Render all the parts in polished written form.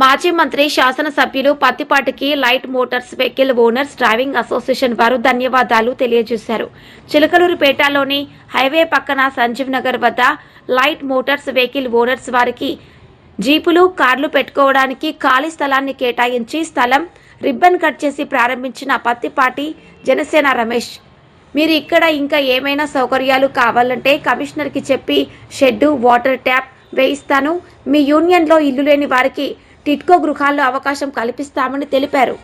మాజీ మంత్రి శాసనసభ్యులు పత్తిపాటికి light motors vehicle owners driving association వారు ధన్యవాదాలు తెలియజేశారు. చిలకలూరిపేటలోని హైవే పక్కన సంజీవ్ నగర్ వద్ద లైట్ మోటార్స్ వెహికల్ ఓనర్స్ వారికి జీపులు, కార్లు పెట్టుకోవడానికి ఖాళీ స్థలాన్ని కేటాయించి స్థలం రిబ్బన్ కట్ చేసి ప్రారంభించిన పత్తిపాటి జనసేన రమేష్, మీరు ఇక్కడ ఇంకా ఏమైనా సౌకర్యాలు కావాలంటే కమిషనర్కి చెప్పి షెడ్డు, వాటర్ ట్యాప్ వేయిస్తాను. మీ యూనియన్లో ఇల్లు లేని వారికి టిట్కో గృహాల్లో అవకాశం కల్పిస్తామని తెలిపారు.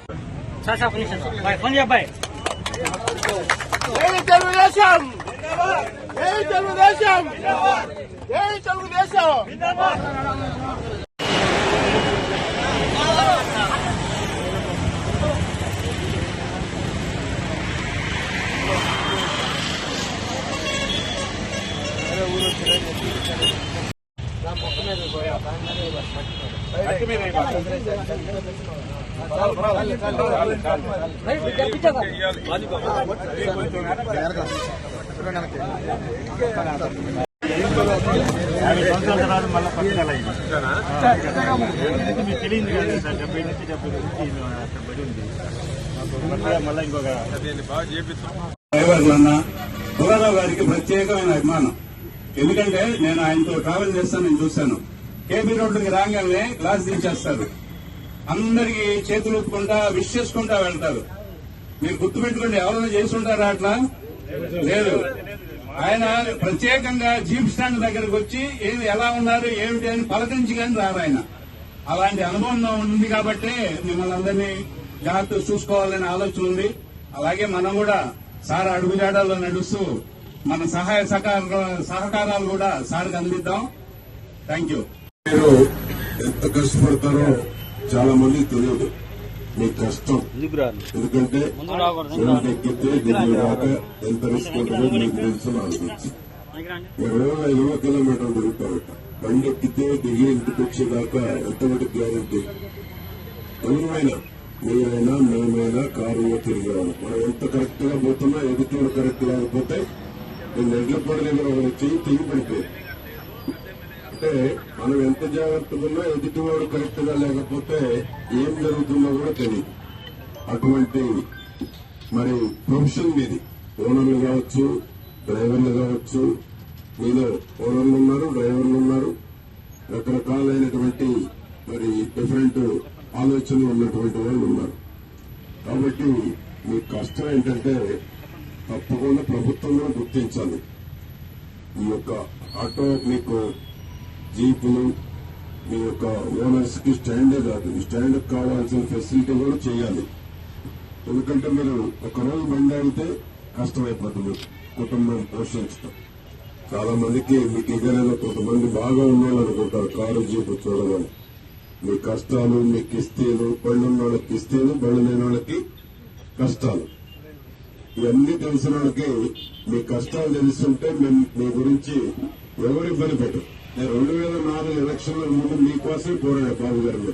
పుల్లారావు గారికి ప్రత్యేకమైన అభిమానం. ఎందుకంటే నేను ఆయనతో ట్రావెల్ చేస్తాను, నేను చూశాను. కేబీ రోడ్డుకి రాగానే గ్లాస్ దించేస్తారు, అందరికి చేతులు ఊపుకుంటా విష్ చేసుకుంటా వెళ్తారు. మీరు గుర్తుపెట్టుకోండి, ఎవరైనా చేసి ఉంటారా అట్లా? లేదు. ఆయన ప్రత్యేకంగా జీప్ స్టాండ్ దగ్గరకు వచ్చి ఏది ఎలా ఉన్నారు ఏమిటి అని పలకరించి కానీ రారు ఆయన. అలాంటి అనుభవం ఉంది కాబట్టి మిమ్మల్ని అందరినీ జాగ్రత్త చూసుకోవాలనే ఆలోచన ఉంది. అలాగే మనం కూడా సార్ అడుగుజాడల్లో నడుస్తూ మన సహాయ సహకారాలు కూడా సార్కి అందిద్దాం. Thank you. మీరు ఎంత కష్టపడతారో చాలా మందికి తెలియదు మీ కష్టం. ఎందుకంటే ఎక్కితే దిగులు రాక ఎంత రిస్క్ ఉంటుందో మీకు తెలుసు. నాకు తెలుసు. 20 కిలోమీటర్లు తిరుగుతారట. బండి ఎక్కితే దిగి ఇంటికి వచ్చేదాకా ఎంతమంది గ్యారంటీ? ఎవరైనా, మీరైనా మేమైనా కారులో తిరిగేవాళ్ళం. మనం ఎంత కరెక్ట్ గా పోతున్నా ఎదుటి కరెక్ట్ లేకపోతే నేను ఎడ్ల పొడగలో చెయ్యి తిరిగి పడిపోయి. అంటే మనం ఎంత జాగ్రత్తగా ఉన్నా ఎదుటివాడు కరెక్ట్ గా లేకపోతే ఏం జరుగుతుందో కూడా తెలియదు. అటువంటి మరి ప్రొఫెషన్ మీది. ఓనర్లు కావచ్చు, డ్రైవర్లు కావచ్చు. మీలో ఓనర్లు ఉన్నారు, డ్రైవర్లు ఉన్నారు, రకరకాలైనటువంటి మరి డిఫరెంట్ ఆలోచనలు ఉన్నటువంటి వాళ్ళు ఉన్నారు. కాబట్టి మీ కష్టం ఏంటంటే తప్పకుండా ప్రభుత్వం కూడా గుర్తించాలి. ఈ యొక్క ఆటో మీకు జీపులు మీ యొక్క ఓనర్స్ కి స్టాండే కాదు, స్టాండ్ కావాల్సిన ఫెసిలిటీ కూడా చేయాలి. ఎందుకంటే మీరు ఒకరోజు బండి అయితే కష్టమైపోతుంది కుటుంబం పోషించడం. చాలా మందికి మీకు ఎగరేదో కొంతమంది బాగా ఉన్నాళ్ళు అనుకుంటారు కారు జీపు చూడమని. మీ కష్టాలు, మీ కిస్తీలు, బళ్ళు ఉన్న వాళ్ళకి కిస్తీలు, బళ్ళు లేని వాళ్ళకి కష్టాలు, ఇవన్నీ తెలిసిన వాళ్ళకి మీ కష్టాలు తెలుస్తుంటే మీ గురించి ఎవరు ఇబ్బంది పెట్టరు. నేను 2004 ఎలక్షన్ల ముందు మీకోసం పోరాడా బాబు గారి మీద.